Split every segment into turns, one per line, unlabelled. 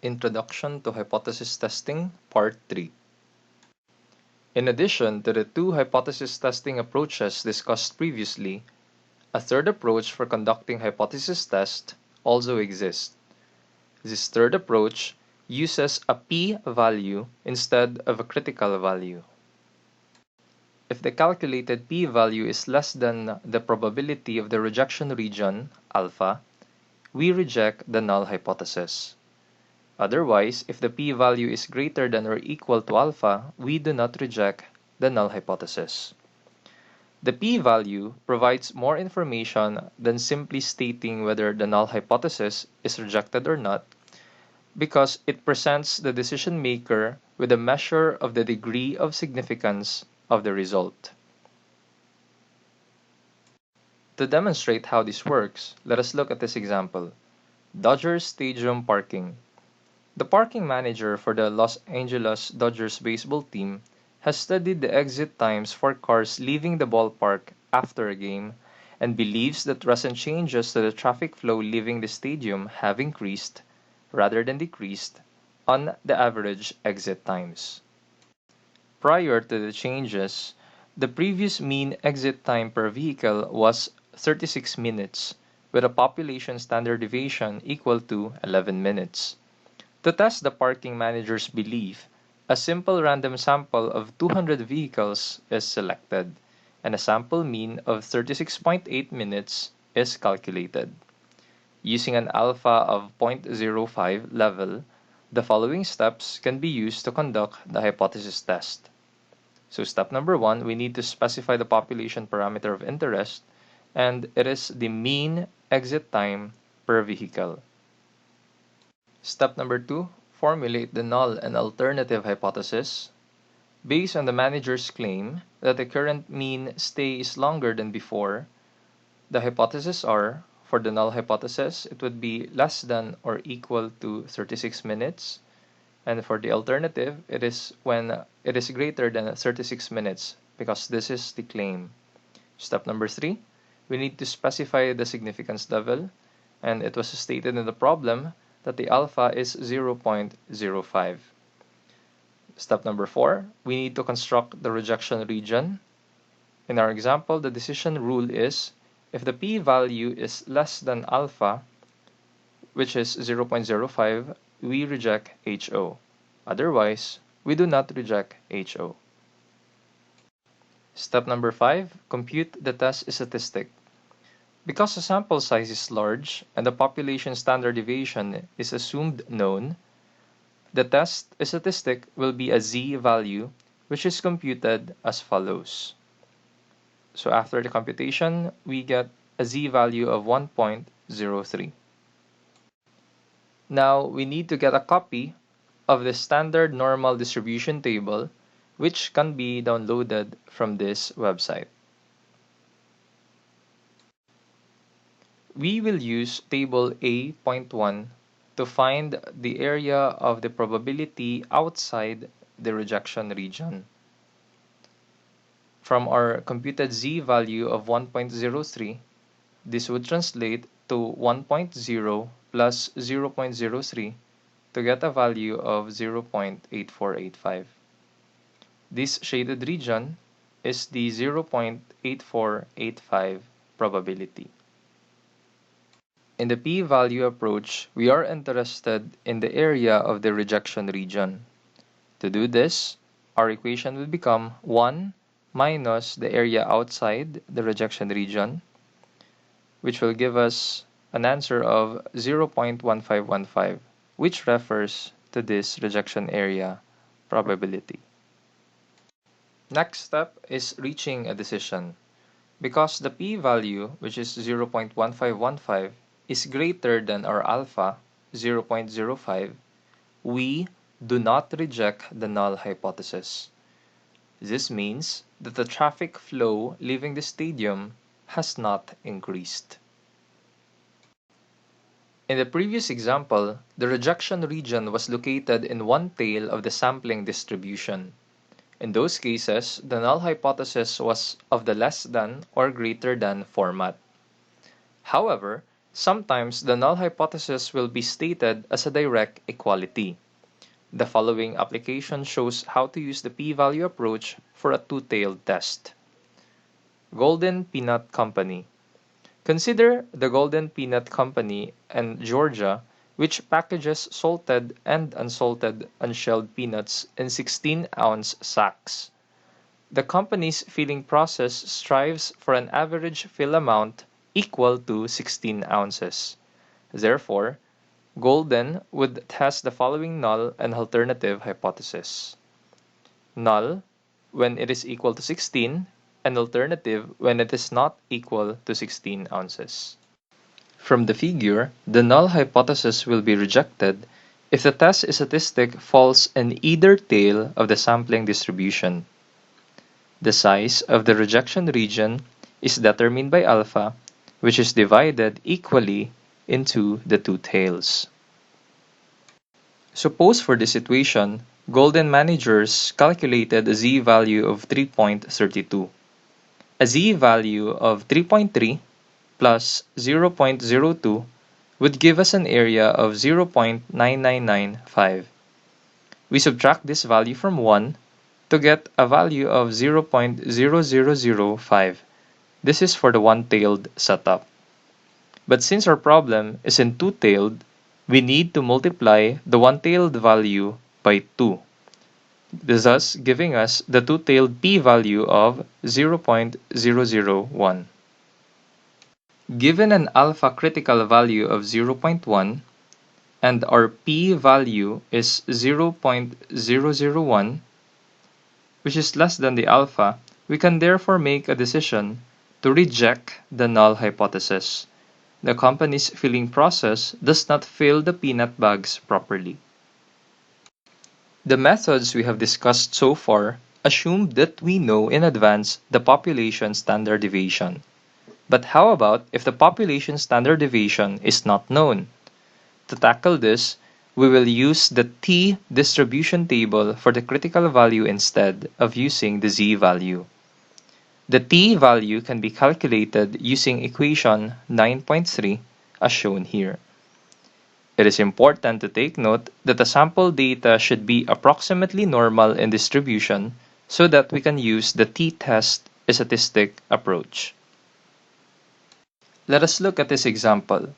Introduction to Hypothesis Testing, Part 3. In addition to the two hypothesis testing approaches discussed previously, a third approach for conducting hypothesis tests also exists. This third approach uses a p-value instead of a critical value. If the calculated p-value is less than the probability of the rejection region, alpha, we reject the null hypothesis. Otherwise, if the p-value is greater than or equal to alpha, we do not reject the null hypothesis. The p-value provides more information than simply stating whether the null hypothesis is rejected or not, because it presents the decision maker with a measure of the degree of significance of the result. To demonstrate how this works, let us look at this example. Dodgers Stadium parking. The parking manager for the Los Angeles Dodgers baseball team has studied the exit times for cars leaving the ballpark after a game and believes that recent changes to the traffic flow leaving the stadium have increased, rather than decreased, on the average exit times. Prior to the changes, the previous mean exit time per vehicle was 36 minutes, with a population standard deviation equal to 11 minutes. To test the parking manager's belief, a simple random sample of 200 vehicles is selected, and a sample mean of 36.8 minutes is calculated. Using an alpha of 0.05 level, the following steps can be used to conduct the hypothesis test. So step number 1, we need to specify the population parameter of interest, and it is the mean exit time per vehicle. Step number 2, formulate the null and alternative hypothesis. Based on the manager's claim that the current mean stay is longer than before, the hypotheses are, for the null hypothesis, it would be less than or equal to 36 minutes. And for the alternative, it is when it is greater than 36 minutes, because this is the claim. Step number 3, we need to specify the significance level, and it was stated in the problem that the alpha is 0.05. Step number 4, we need to construct the rejection region. In our example, the decision rule is if the p-value is less than alpha, which is 0.05, we reject HO. Otherwise, we do not reject HO. Step number 5, compute the test statistic. Because the sample size is large and the population standard deviation is assumed known, the test statistic will be a z-value, which is computed as follows. So after the computation, we get a z-value of 1.03. Now, we need to get a copy of the standard normal distribution table, which can be downloaded from this website. We will use table A.1 to find the area of the probability outside the rejection region. From our computed z-value of 1.03, this would translate to 1.0 plus 0.03 to get a value of 0.8485. This shaded region is the 0.8485 probability. In the p-value approach, we are interested in the area of the rejection region. To do this, our equation will become 1 minus the area outside the rejection region, which will give us an answer of 0.1515, which refers to this rejection area probability. Next step is reaching a decision. Because the p-value, which is 0.1515, is greater than our alpha, 0.05, we do not reject the null hypothesis. This means that the traffic flow leaving the stadium has not increased. In the previous example, the rejection region was located in one tail of the sampling distribution. In those cases, the null hypothesis was of the less than or greater than format. However, Sometimes the null hypothesis will be stated as a direct equality. The following application shows how to use the p-value approach for a two-tailed test. Golden Peanut Company. Consider the Golden Peanut Company and Georgia, which packages salted and unsalted unshelled peanuts in 16-ounce sacks. The company's filling process strives for an average fill amount equal to 16 ounces. Therefore, Golden would test the following null and alternative hypothesis. Null when it is equal to 16, and alternative when it is not equal to 16 ounces. From the figure, the null hypothesis will be rejected if the test statistic falls in either tail of the sampling distribution. The size of the rejection region is determined by alpha, which is divided equally into the two tails. Suppose for this situation, Golden managers calculated a z-value of 3.32. A z-value of 3.3 plus 0.02 would give us an area of 0.9995. We subtract this value from 1 to get a value of 0.0005. This is for the one-tailed setup. But since our problem is in two-tailed, we need to multiply the one-tailed value by 2, thus giving us the two-tailed p-value of 0.001. Given an alpha critical value of 0.1 and our p-value is 0.001, which is less than the alpha, we can therefore make a decision to reject the null hypothesis. The company's filling process does not fill the peanut bags properly. The methods we have discussed so far assume that we know in advance the population standard deviation. But how about if the population standard deviation is not known? To tackle this, we will use the t distribution table for the critical value instead of using the z-value. The t-value can be calculated using equation 9.3 as shown here. It is important to take note that the sample data should be approximately normal in distribution so that we can use the t-test statistic approach. Let us look at this example.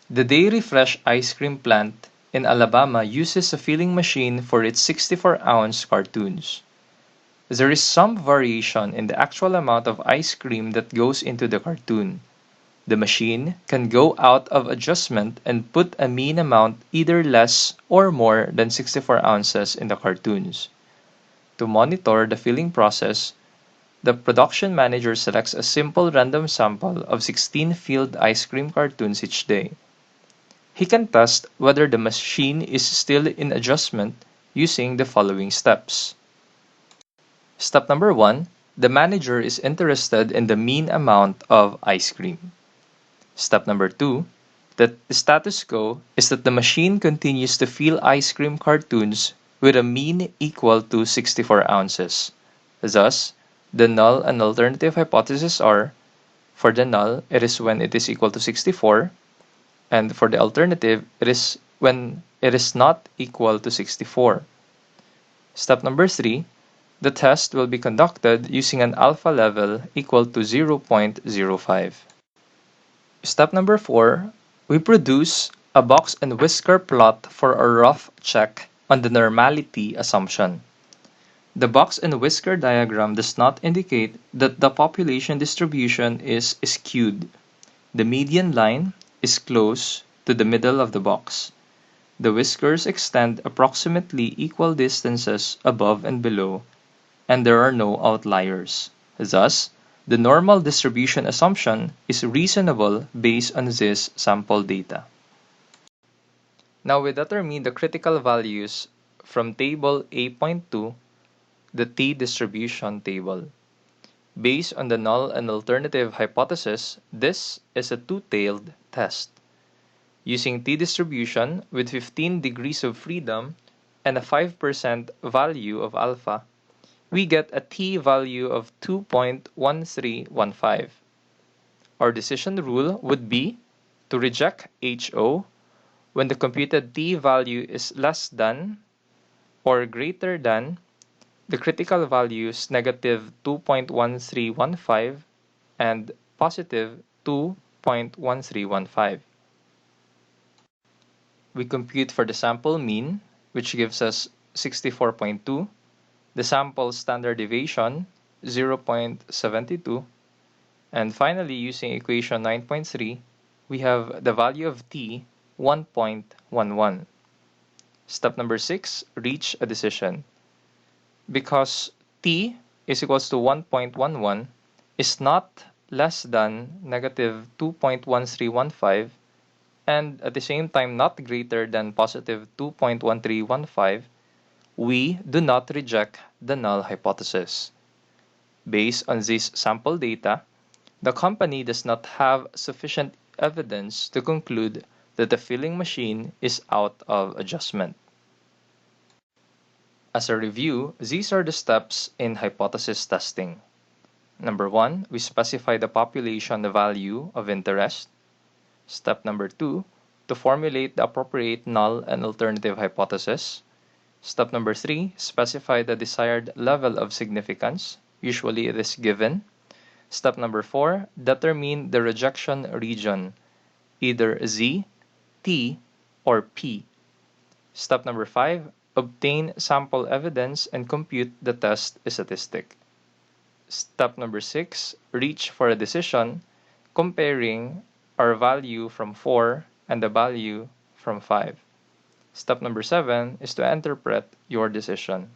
The Dairy Fresh ice cream plant in Alabama uses a filling machine for its 64-ounce cartons. There is some variation in the actual amount of ice cream that goes into the cartoon. The machine can go out of adjustment and put a mean amount either less or more than 64 ounces in the cartoons. To monitor the filling process, the production manager selects a simple random sample of 16 filled ice cream cartoons each day. He can test whether the machine is still in adjustment using the following steps. Step number 1. The manager is interested in the mean amount of ice cream. Step number 2. The status quo is that the machine continues to fill ice cream cartoons with a mean equal to 64 ounces. Thus, the null and alternative hypotheses are, for the null, it is when it is equal to 64, and for the alternative, it is when it is not equal to 64. Step number 3. The test will be conducted using an alpha level equal to 0.05. Step number 4. We produce a box and whisker plot for a rough check on the normality assumption. The box and whisker diagram does not indicate that the population distribution is skewed. The median line is close to the middle of the box. The whiskers extend approximately equal distances above and below, and there are no outliers. Thus, the normal distribution assumption is reasonable based on this sample data. Now we determine the critical values from table A.2, the t-distribution table. Based on the null and alternative hypothesis, this is a two-tailed test. Using t-distribution with 15 degrees of freedom and a 5% value of alpha, we get a t-value of 2.1315. Our decision rule would be To reject HO, when the computed T value is less than or greater than the critical values negative 2.1315 and positive 2.1315. We compute for the sample mean, which gives us 64.2, the sample standard deviation 0.72, and finally using equation 9.3, we have the value of t 1.11. Step number 6, reach a decision. Because t is equals to 1.11 is not less than negative 2.1315 and at the same time not greater than positive 2.1315, we do not reject the null hypothesis. Based on this sample data, the company does not have sufficient evidence to conclude that the filling machine is out of adjustment. As a review, these are the steps in hypothesis testing. Number 1, we specify the population value of interest. Step number 2, to formulate the appropriate null and alternative hypothesis. Step number 3, specify the desired level of significance. Usually it is given. Step number 4, determine the rejection region, either Z, T, or P. Step number 5, obtain sample evidence and compute the test statistic. Step number 6, reach for a decision, comparing our value from 4 and the value from 5. Step number 7 is to interpret your decision.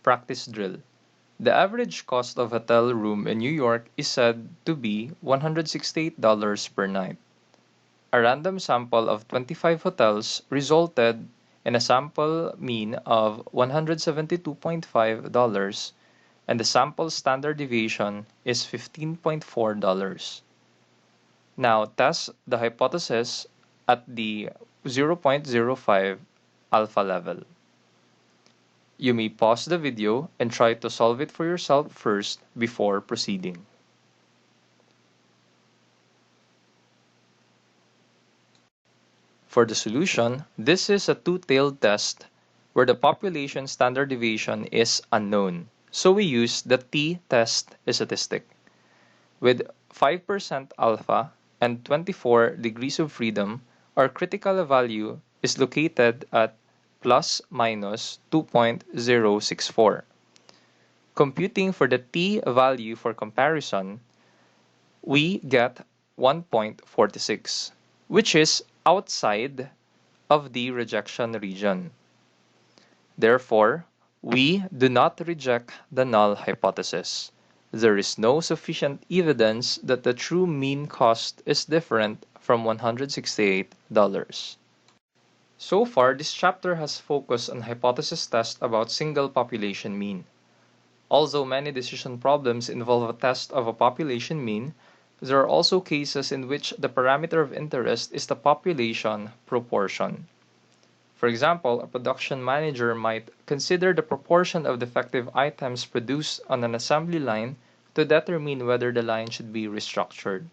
Practice drill. The average cost of a hotel room in New York is said to be $168 per night. A random sample of 25 hotels resulted in a sample mean of $172.5 and the sample standard deviation is $15.4. Now test the hypothesis at the 0.05 alpha level. You may pause the video and try to solve it for yourself first before proceeding. For the solution, this is a two-tailed test where the population standard deviation is unknown, so we use the t-test statistic. With 5% alpha and 24 degrees of freedom, our critical value is located at plus minus 2.064. Computing for the t value for comparison, we get 1.46, which is outside of the rejection region. Therefore, we do not reject the null hypothesis. There is no sufficient evidence that the true mean cost is different from $168. So far, this chapter has focused on hypothesis tests about single population mean. Although many decision problems involve a test of a population mean, there are also cases in which the parameter of interest is the population proportion. For example, a production manager might consider the proportion of defective items produced on an assembly line to determine whether the line should be restructured.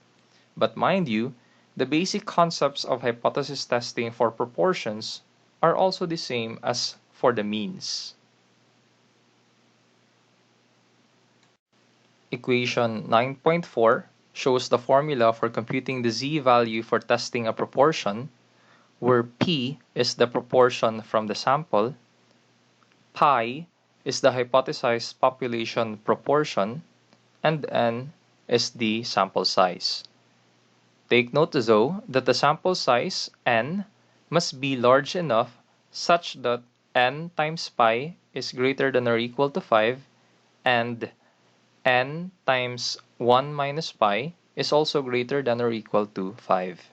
But mind you, the basic concepts of hypothesis testing for proportions are also the same as for the means. Equation 9.4 shows the formula for computing the z-value for testing a proportion, where p is the proportion from the sample, pi is the hypothesized population proportion, and n is the sample size. Take note though that the sample size n must be large enough such that n times pi is greater than or equal to 5 and n times 1 minus pi is also greater than or equal to 5.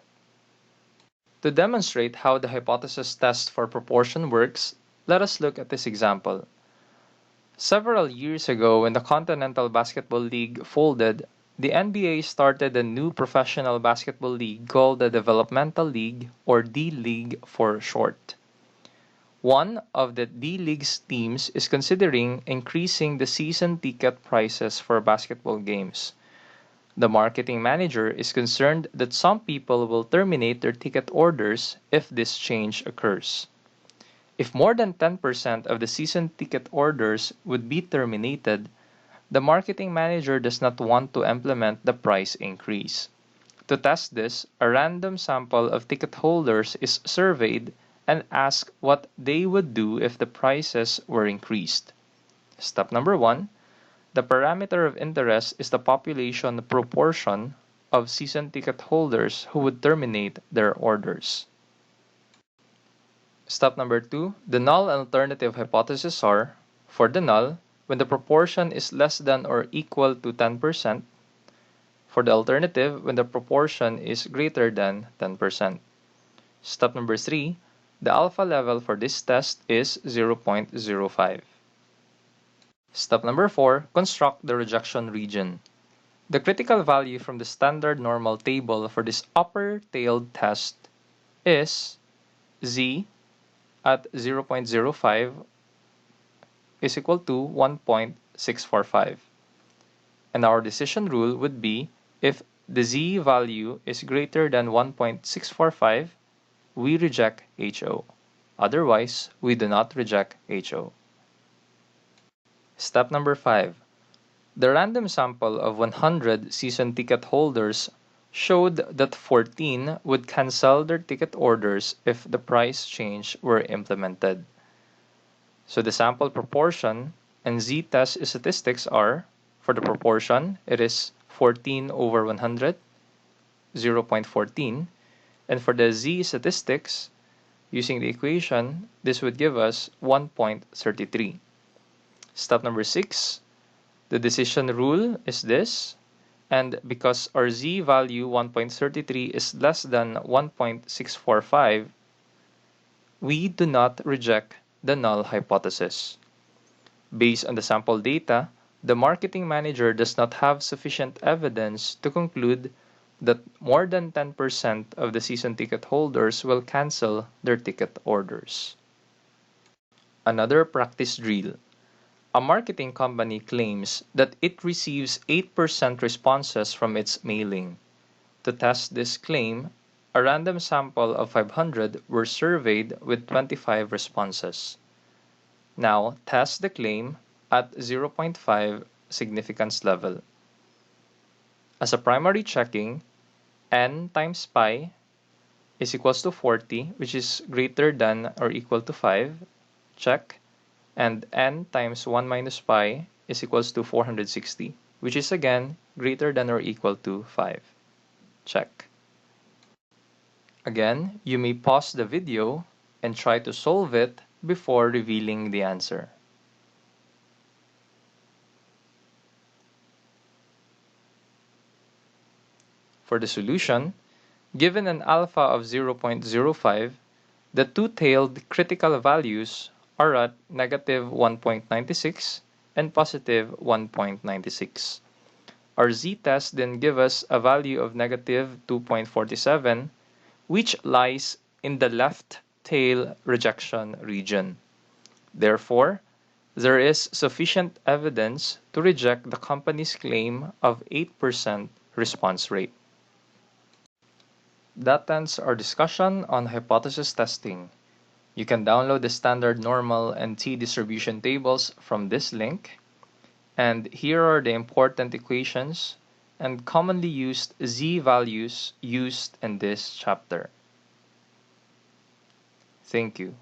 To demonstrate how the hypothesis test for proportion works, let us look at this example. Several years ago, when the Continental Basketball League folded, the NBA started a new professional basketball league called the Developmental League, or D-League for short. One of the D-League's teams is considering increasing the season ticket prices for basketball games. The marketing manager is concerned that some people will terminate their ticket orders if this change occurs. If more than 10% of the season ticket orders would be terminated, the marketing manager does not want to implement the price increase. To test this, a random sample of ticket holders is surveyed and asked what they would do if the prices were increased. Step number 1. The parameter of interest is the population proportion of season ticket holders who would terminate their orders. Step number 2. The null and alternative hypotheses are, for the null, when the proportion is less than or equal to 10%, for the alternative, when the proportion is greater than 10%. Step number 3. The alpha level for this test is 0.05. Step number 4. Construct the rejection region. The critical value from the standard normal table for this upper-tailed test is z at 0.05 is equal to 1.645. And our decision rule would be if the z value is greater than 1.645, we reject HO. Otherwise, we do not reject HO. Step number 5. The random sample of 100 season ticket holders showed that 14 would cancel their ticket orders if the price change were implemented. So the sample proportion and z-test statistics are, for the proportion, it is 14 over 100, 0.14. And for the z statistics, using the equation, this would give us 1.33. Step number 6, the decision rule is this, and because our z value 1.33 is less than 1.645, we do not reject the null hypothesis. Based on the sample data, the marketing manager does not have sufficient evidence to conclude that more than 10% of the season ticket holders will cancel their ticket orders. Another practice drill. A marketing company claims that it receives 8% responses from its mailing. To test this claim, a random sample of 500 were surveyed with 25 responses. Now, test the claim at 0.5 significance level. As a primary checking, n times pi is equals to 40, which is greater than or equal to 5, check. And n times 1 minus pi is equals to 460, which is again greater than or equal to 5. Check. Again, you may pause the video and try to solve it before revealing the answer. For the solution, given an alpha of 0.05, the two-tailed critical values are at negative 1.96 and positive 1.96. Our z-test then gives us a value of negative 2.47, which lies in the left tail rejection region. Therefore, there is sufficient evidence to reject the company's claim of 8% response rate. That ends our discussion on hypothesis testing. You can download the standard normal and t-distribution tables from this link. And here are the important equations and commonly used z values used in this chapter. Thank you.